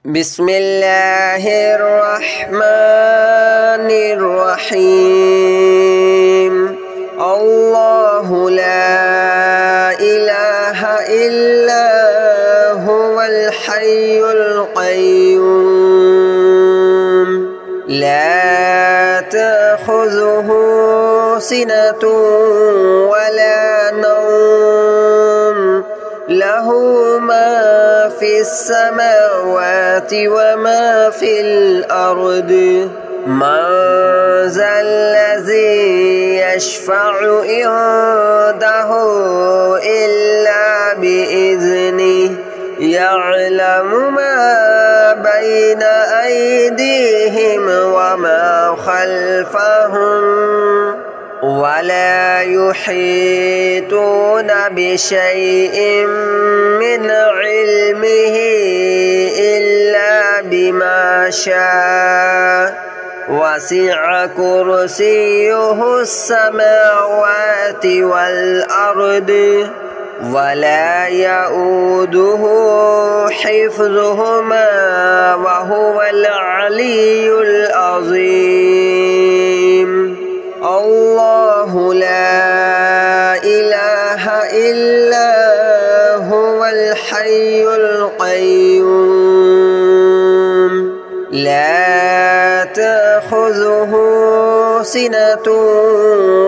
بسم الله الرحمن الرحيم. الله لا إله إلا هو الحي القيوم لا تأخذه سنة ولا نوم له ما في السماوات وما في الأرض من ذا الذي يشفع عنده إلا بإذنه يعلم ما بين أيديهم وما خلفهم ولا يحيطون بشيء من علمه إلا بما شاء وسع كرسيه السماوات والأرض ولا يؤوده حفظهما وهو العلي العظيم. الله لا إله إلا هو الحي القيوم لا تأخذه سنة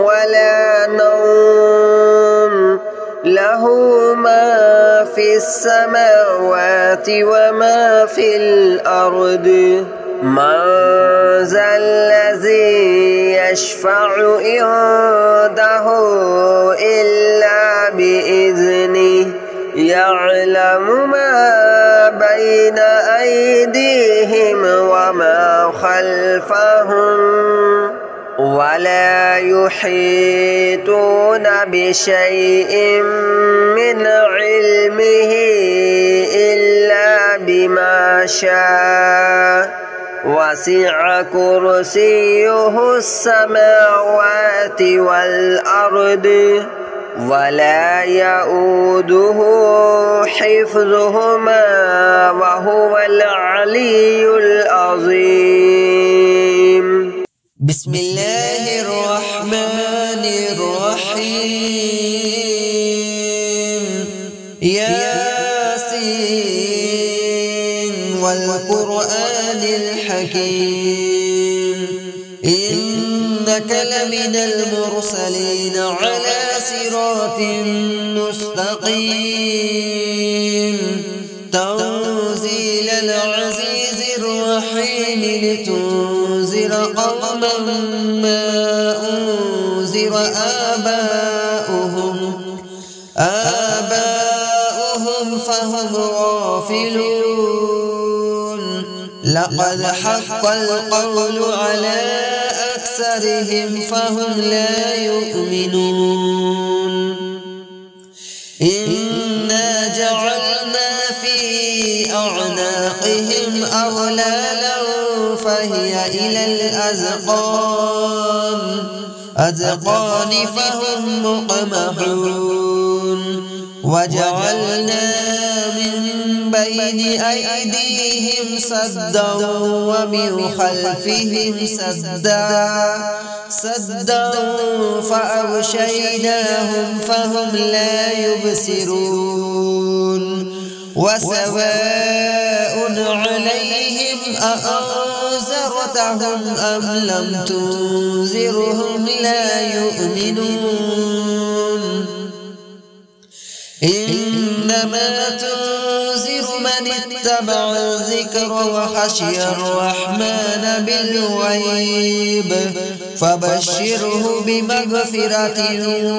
ولا نوم له ما في السماوات وما في الأرض من ذا الذي يشفع عنده إلا بإذنه يعلم ما بين أيديهم وما خلفهم ولا يحيطون بشيء من علمه إلا بما شاء وسع كرسيه السماوات والأرض ولا يؤوده حفظهما وهو العلي العظيم. بسم الله الرحمن الرحيم. ياسين والقرآن الحكيم إنك لمن المرسلين على صراط مستقيم تنزيل العزيز الرحيم لتنذر قوما ما أنذر آباؤهم فهم غافلون لقد حق القول على أكثرهم فهم لا يؤمنون إنا جعلنا في أعناقهم أغلالا فهي إلى الأذقان فهم مقمحون وجعلنا من بين أيديهم سدا ومن خلفهم سدا فأغشيناهم فهم لا يبصرون وسواء عليهم أأنذرتهم أم لم تنذرهم لا يؤمنون إنما تنذر من اتبع الذكر وخشي الرحمن بالغيب فبشره بمغفرة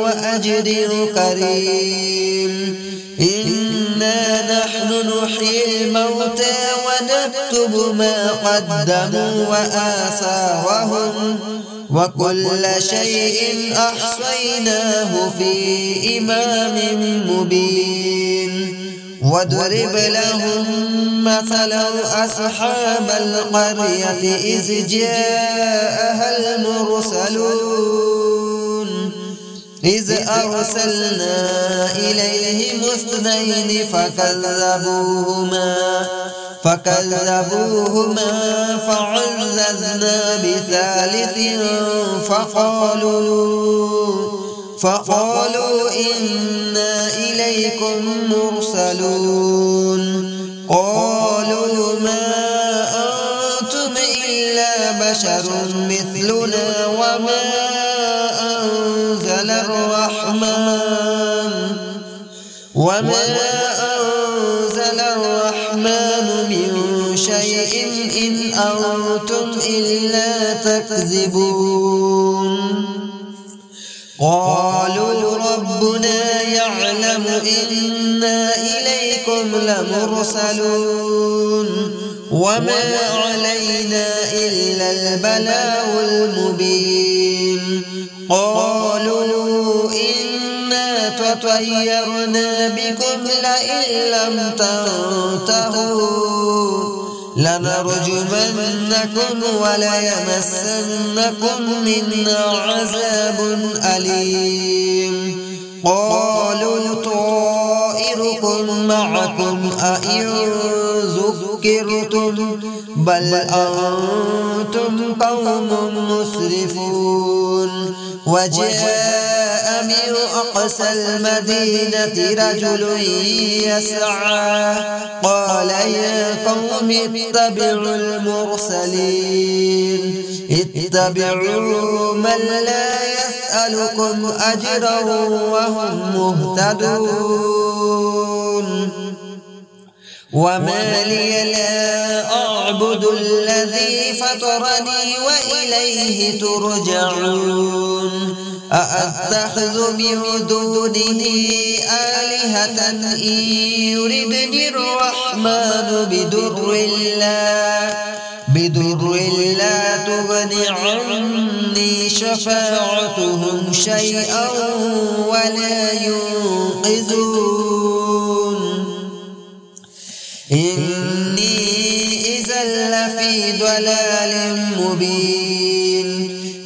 وأجر كريم. إنا نحن نحيي الموتى ونكتب ما قدموا وآثارهم وكل شيء أحصيناه في إمام مبين. واضرب لهم مثلا أصحاب القرية إذ جاءها المرسلون إذ أرسلنا إليهم اثنين فكذبوهما فكذبوهما فعززنا بثالث فقالوا إنا إليكم مرسلون قالوا ما أنتم إلا بشر مثلنا وما أنزل الرحمن من شيء إن أنتم إلا تكذبون قالوا ربنا يعلم إنا إليكم لمرسلون وما علينا إلا البلاغ المبين قالوا إنا تطيرنا بكم لئن لم تنتهوا لنرجمنكم وليمسنكم منا عذاب أليم قالوا طائركم معكم أئن ذكرتم بل أنتم قوم مسرفون وجاء من أقصى المدينة رجل يسعى قال يا قوم اتبعوا المرسلين اتبعوا من لا يسألكم أجرا وهم مهتدون وما لي لا أعبد الذي فطرني وإليه ترجعون أأتخذ من دونه آلهة إن يردني الرحمن بضر لا تغن عني شفاعتهم شيئا ولا ينقذون إني إذا لفي ضلال مبين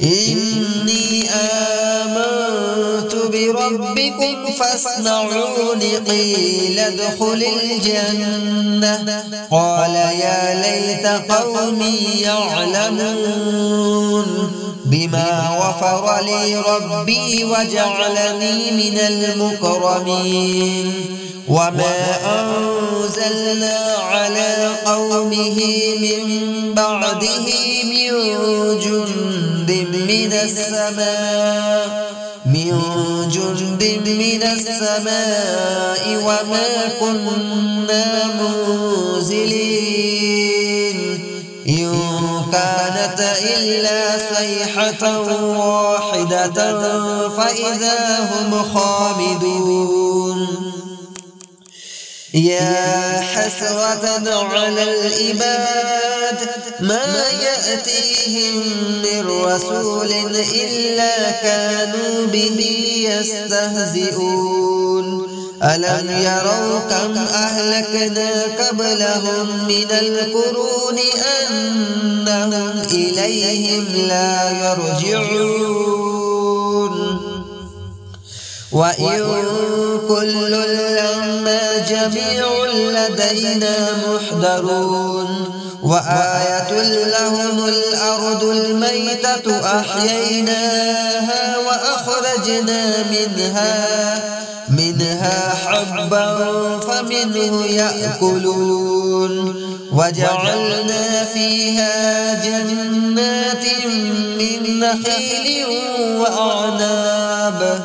إني آمنت بربكم فاسمعون قيل ادخل الجنة قال يا ليت قومي يعلمون بما غفر لي ربي وجعلني من المكرمين وما أنزلنا على قومه من بعده من جند من السماء وما كنا منزلين إن كانت إلا صيحة واحدة فإذا هم خامدون يا حسرة على العباد ما يأتيهم من رسول إلا كانوا به يستهزئون ألم يروا كم أهلكنا قبلهم من القرون أنهم إليهم لا يرجعون وإن كل لما جميع لدينا محضرون وآية لهم الأرض الميتة أحييناها وأخرجنا منها حبا فمنه يأكلون وجعلنا فيها جنات من نخيل وأعناب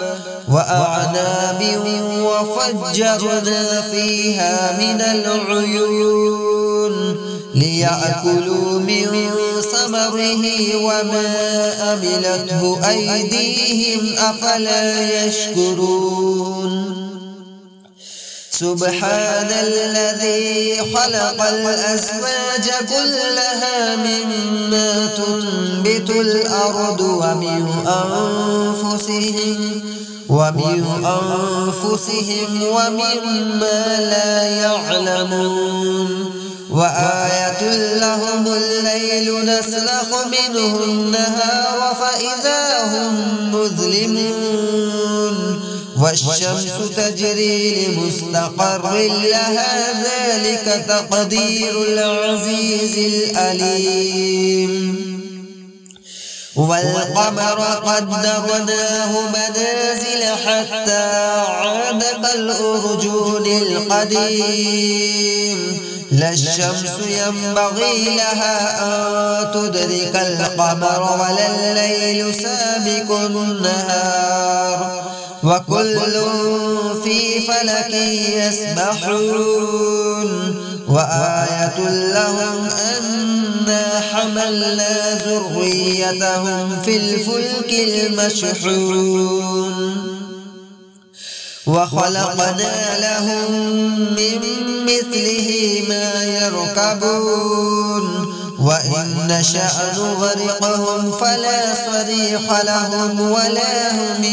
وفجرنا فيها من العيون ليأكلوا من ثمره وما عملته أيديهم أفلا يشكرون سبحان الذي خلق الأزواج كلها مما تنبت الأرض ومن أنفسهم ومما لا يعلمون وآية لهم الليل نسلخ منه النهار فإذا هم مظلمون والشمس تجري لمستقر لها ذلك تقدير العزيز الأليم والقمر قدرناه منازل حتى عاد كالأرجون القديم لا الشمس ينبغي لها أن تدرك القمر ولا الليل سابق النهار وكل في فلك يسبحون وآية لهم أنا حملنا ذريتهم في الفلك المشحون وخلقنا لهم من مثله ما يركبون وإن نشأ نغرقهم فلا صريخ لهم ولا هم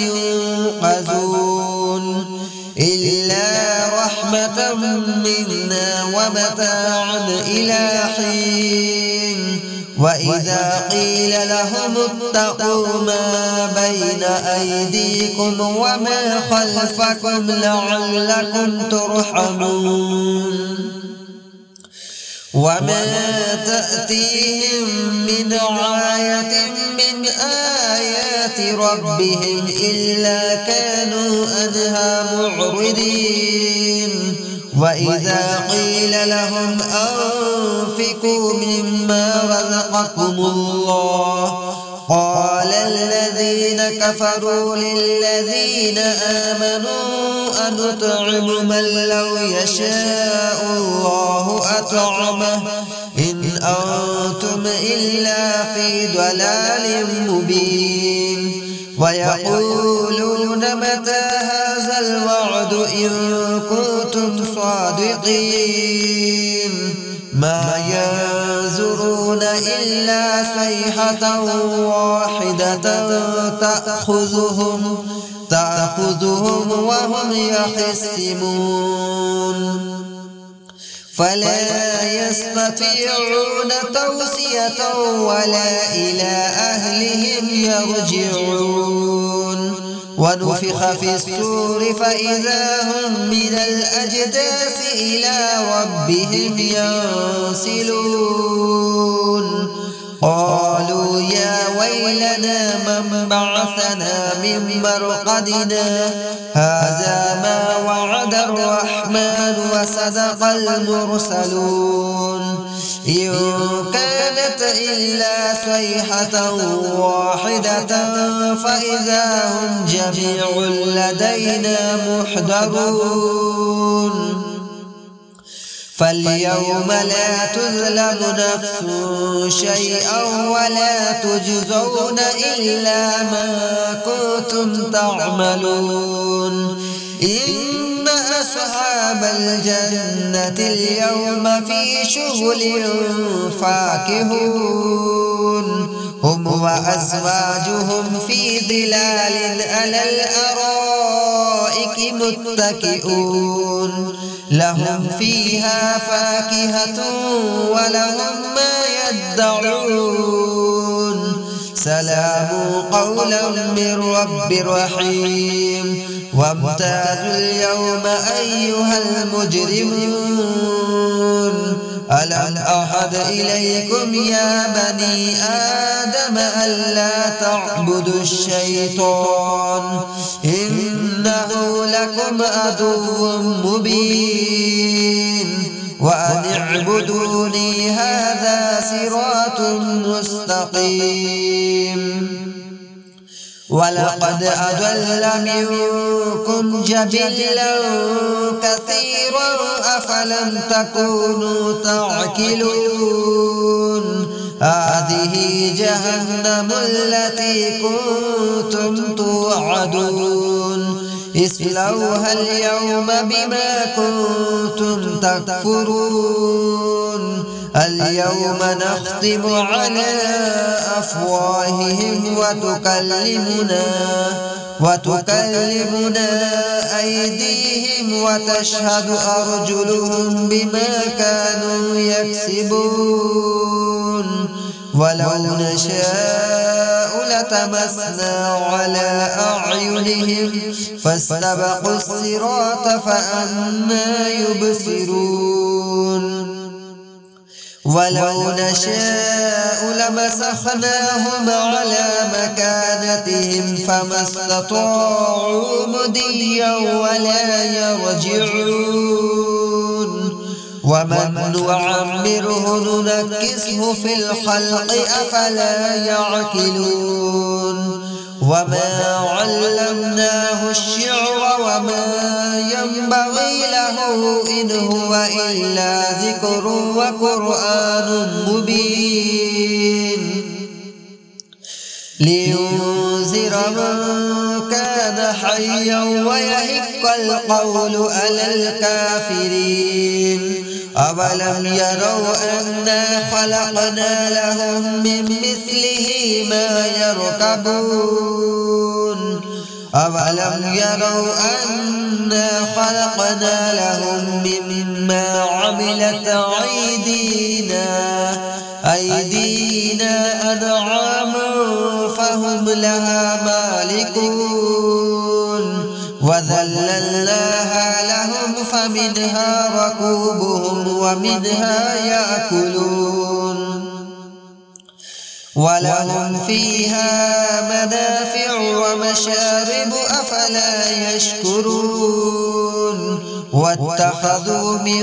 ينقذون إلا رحمة منا ومتاعا إلى حين وإذا قيل لهم اتقوا ما بين أيديكم وما خلفكم لعلكم ترحمون وما تأتيهم من آية من آيات ربهم إلا كانوا عنها معرضين وإذا قيل لهم أنفقوا مما رزقكم الله قال الذين كفروا للذين آمنوا أنطعم من لو يشاء الله أطعمه إن أنتم إلا في ضلال مبين ويقولون متى هذا الوعد إن كنتم صادقين ما ينظرون إلا صيحة واحدة تأخذهم وهم يخصمون فلا يستطيعون توصية ولا إلى أهلهم يرجعون ونفخ في الصور فإذا هم من الأجداث إلى ربهم ينسلون قالوا يا ويلنا من بعثنا من مرقدنا هذا ما وعد الرحمن وصدق المرسلون إن كانت إلا صيحة واحدة فإذا هم جميع لدينا محضرون فاليوم لا تظلم نفس شيئا ولا تجزون إلا ما كنتم تعملون إن أصحاب الجنة اليوم في شغل فاكهون هم وأزواجهم في ظلال على الأرائك متكئون لهم فيها فاكهة ولهم ما يدعون سلام قولا من رب رحيم وامتازوا اليوم أيها المجرمون ألم أعهد إليكم يا بني آدم ألا تعبدوا الشيطان إنه لكم عدو مبين وأن اعبدوني هذا صراط مستقيم ولقد أضل منكم جبلا كثيرا أفلم تكونوا تعقلون هذه جهنم التي كنتم توعدون اصلوها اليوم بما كنتم تكفرون اليوم نختم على أفواههم وتكلمنا أيديهم وتشهد أرجلهم بما كانوا يكسبون ولو نشاء فالتمسنا على أعينهم فاستبقوا الصراط فأنى يبصرون ولو نشاء لمسخناهم على مكانتهم فما استطاعوا مضيا ولا يرجعون ومن نعمره ننكسه في الخلق أفلا يعقلون وما علمناه الشعر وما ينبغي له إن هو إلا ذكر وقرآن مبين لينذر من كان حيا ويحق القول على الكافرين أولم يروا أنا خلقنا لهم من مثله ما يركبون أولم يروا أنا خلقنا لهم مما عملت أيدينا أنعاما فهم لها مالكون وذللناها لهم فمنها ركوبهم ومنها يأكلون ولهم فيها منافع ومشارب أفلا يشكرون واتخذوا من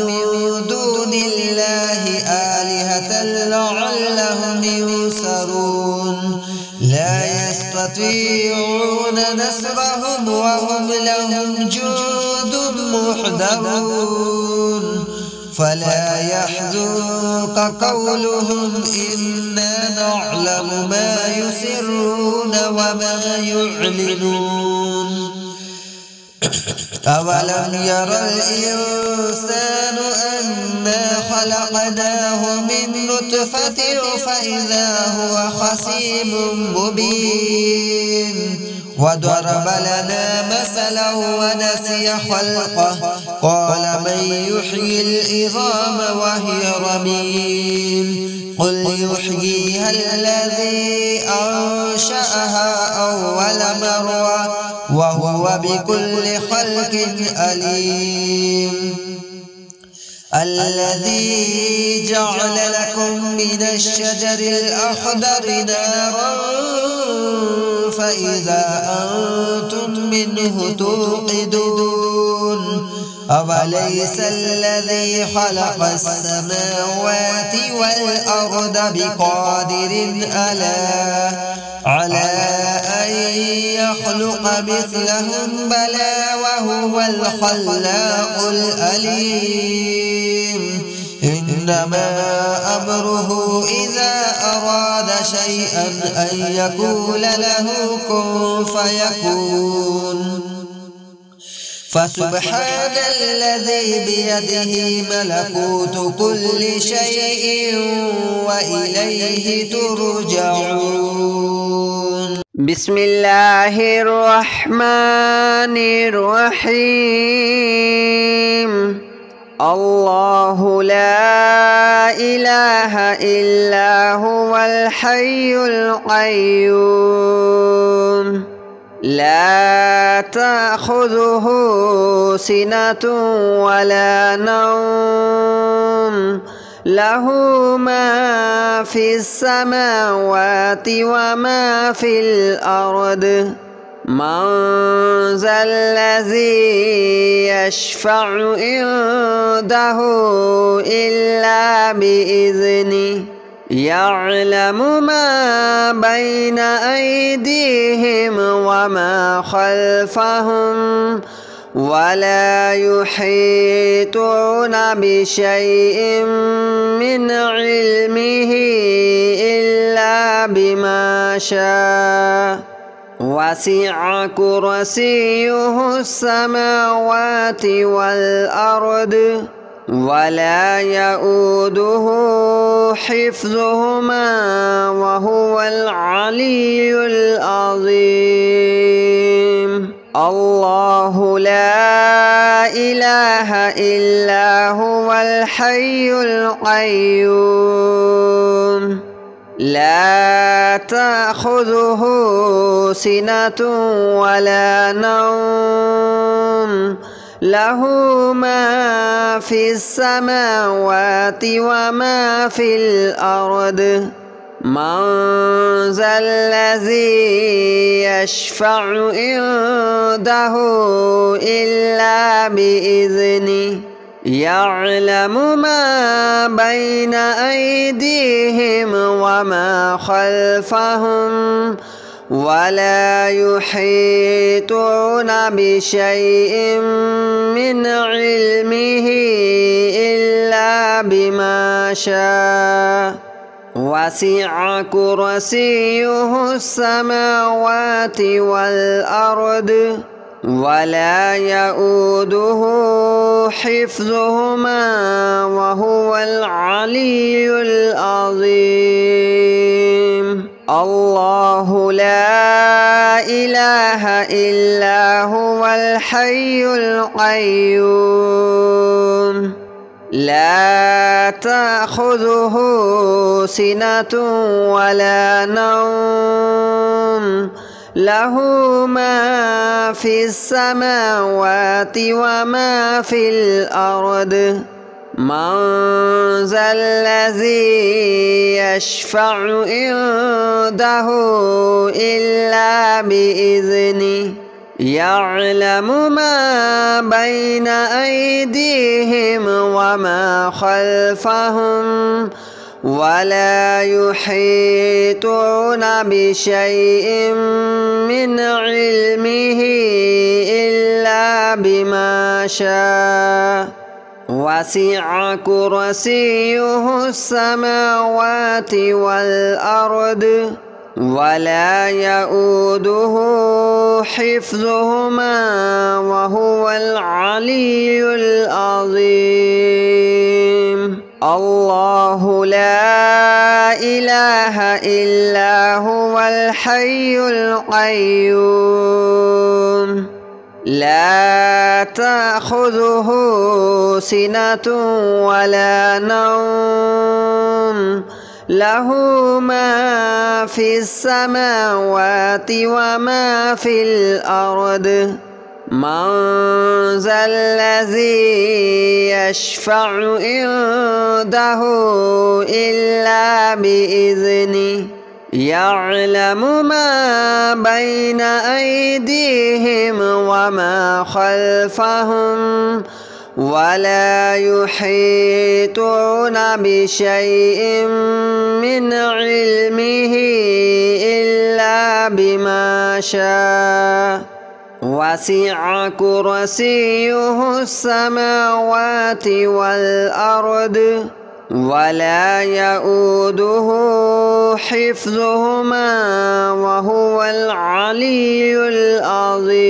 دون الله آلهة لعلهم ينصرون لا يستطيعون نصرهم وهم لهم جند محضرون فلا يحزنك قولهم إنا نعلم ما يسرون وما يعلنون أولم يرى الإنسان أنا خلقناه من نطفة فإذا هو خصيم مبين وضرب لنا مثلا ونسي خلقه قال من يحيي العظام وهي رميم قل يحييها الذي أنشأها أول مرة وهو بكل خلق عليم الذي جعل لكم من الشجر الأخضر نارا فإذا أنتم منه توقدون أوليس الذي خلق السماوات والأرض بقادر على أن يخلق مثلهم بلى وهو الخلاق العليم إنما أمره إذا أراد شيئا أن يقول له كن فيكون فسبحان الذي بيده ملكوت كل شيء وإليه ترجعون بسم الله الرحمن الرحيم الله لا إله إلا هو الحي القيوم لا تأخذه سنة ولا نوم له ما في السماوات وما في الأرض من ذا الذي يشفع عنده إلا بإذنه يعلم ما بين أيديهم وما خلفهم ولا يحيطون بشيء من علمه إلا بما شاء وسع كرسيه السماوات والأرض ولا يؤوده حفظهما وهو العلي العظيم الله لا إله إلا هو الحي القيوم لا تأخذه سنة ولا نوم له ما في السماوات وما في الأرض من ذا الذي يشفع عنده إلا بإذنه يعلم ما بين أيديهم وما خلفهم ولا يحيطون بشيء من علمه إلا بما شاء وسع كرسيه السماوات والأرض ولا يؤوده حفظهما وهو العلي العظيم الله لا إله إلا هو الحي القيوم لا تأخذه سنة ولا نوم له ما في السماوات وما في الأرض من ذا الذي يشفع عنده إلا بإذنه يعلم ما بين أيديهم وما خلفهم ولا يحيطون بشيء من علمه إلا بما شاء وسع كرسيه السماوات والأرض ولا يؤوده حفظهما وهو العلي العظيم الله لا إله إلا هو الحي القيوم لا تأخذه سنة ولا نوم له ما في السماوات وما في الأرض من ذا الذي يشفع عنده إلا بإذنه يعلم ما بين أيديهم وما خلفهم ولا يحيطون بشيء من علمه إلا بما شاء وسع كرسيه السماوات والأرض ولا يؤوده حفظهما وهو العلي العظيم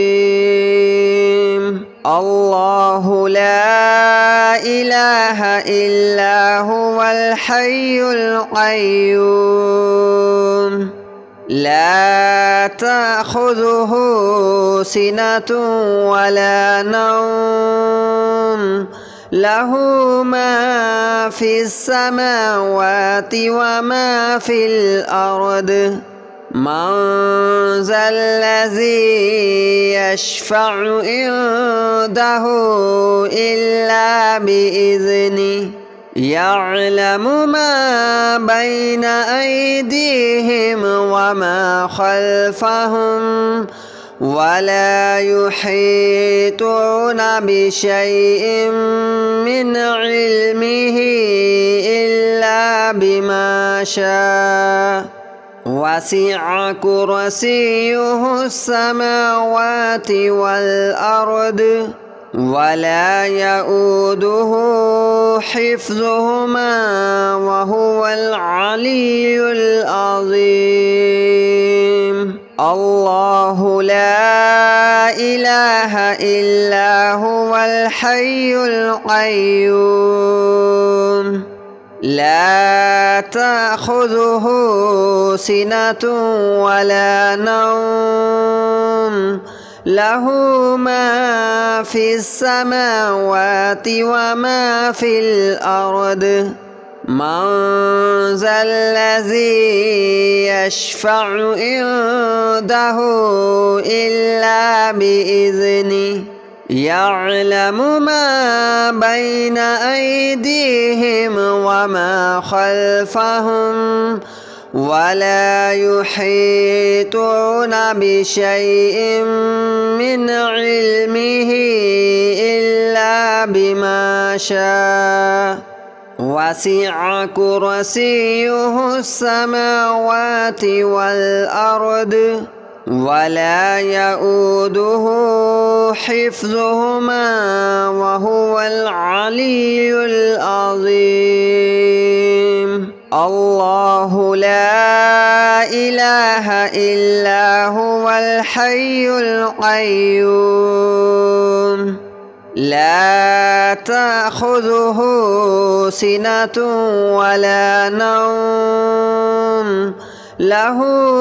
الله لا إله إلا هو الحي القيوم لا تأخذه سنة ولا نوم له ما في السماوات وما في الأرض من ذا الذي يشفع عنده إلا بإذنه يعلم ما بين أيديهم وما خلفهم ولا يحيطون بشيء من علمه إلا بما شاء وسع كرسيه السماوات والأرض ولا يؤوده حفظهما وهو العلي العظيم الله لا إله إلا هو الحي القيوم لا تأخذه سنة ولا نوم له ما في السماوات وما في الأرض من ذا الذي يشفع عنده إلا بإذنه يعلم ما بين أيديهم وما خلفهم ولا يحيطون بشيء من علمه إلا بما شاء وسع كرسيه السماوات والأرض ولا يؤوده حفظهما وهو العلي العظيم. الله لا إله إلا هو الحي القيوم لا تأخذه سنة ولا نوم له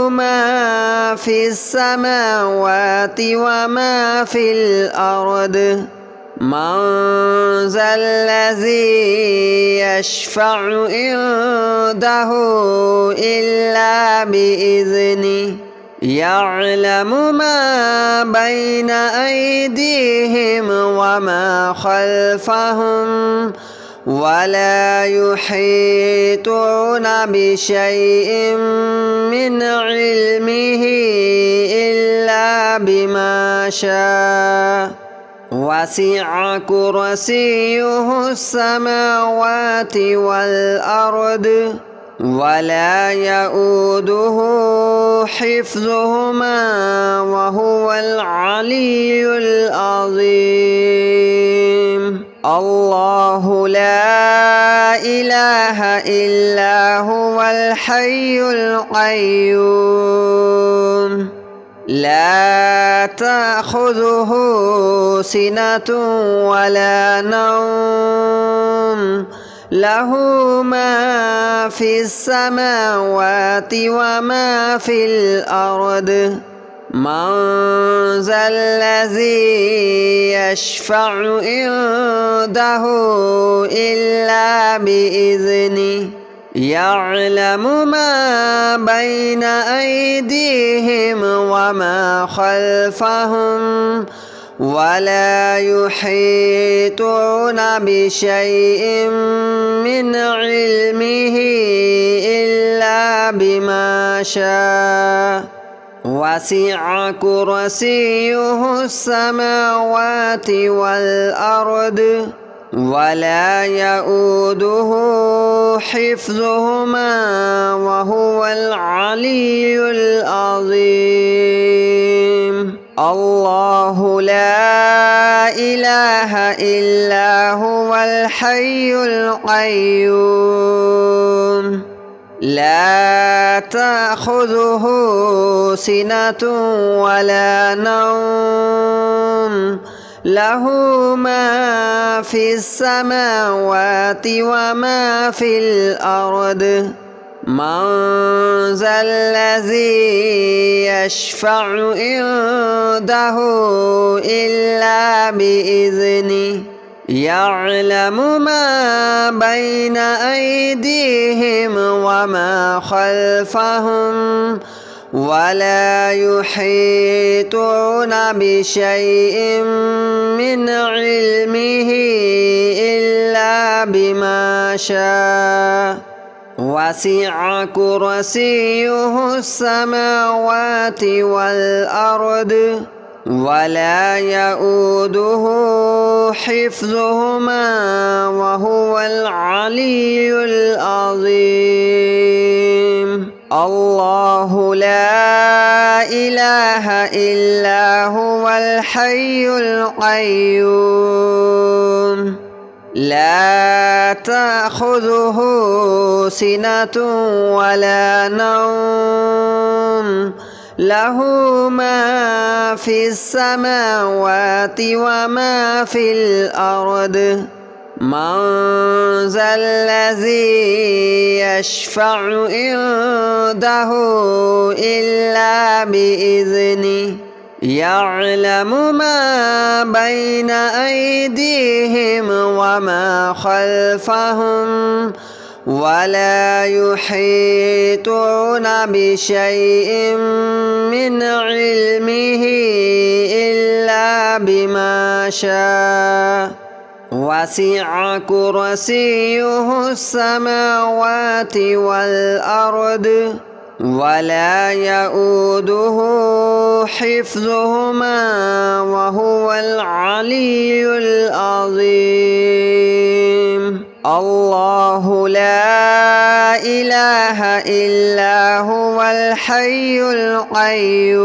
ما في السماوات وما في الأرض من ذا الذي يشفع عنده إلا بإذنه يعلم ما بين أيديهم وما خلفهم ولا يحيطون بشيء من علمه إلا بما شاء وسع كرسيه السماوات والأرض ولا يؤوده حفظهما وهو العلي العظيم. الله لا إله إلا هو الحي القيوم لا تأخذه سنة ولا نوم له ما في السماوات وما في الأرض من ذا الذي يشفع عنده إلا بإذنه يعلم ما بين أيديهم وما خلفهم ولا يحيطون بشيء من علمه إلا بما شاء وسع كرسيه السماوات والأرض ولا يؤوده حفظهما وهو العلي العظيم. الله لا إله إلا هو الحي القيوم لا تأخذه سنة ولا نوم له ما في السماوات وما في الأرض من ذا الذي يشفع عنده إلا بإذنه يعلم ما بين أيديهم وما خلفهم ولا يحيطون بشيء من علمه إلا بما شاء وسع كرسيه السماوات والأرض ولا يؤوده حفظهما وهو العلي العظيم. الله لا إله إلا هو الحي القيوم لا تأخذه سنة ولا نوم له ما في السماوات وما في الأرض من ذا الذي يشفع عنده إلا بإذنه يعلم ما بين أيديهم وما خلفهم ولا يحيطون بشيء من علمه إلا بما شاء وسع كرسيه السماوات والأرض ولا يؤوده حفظهما وهو العلي العظيم الله لا إله إلا هو الحي القيوم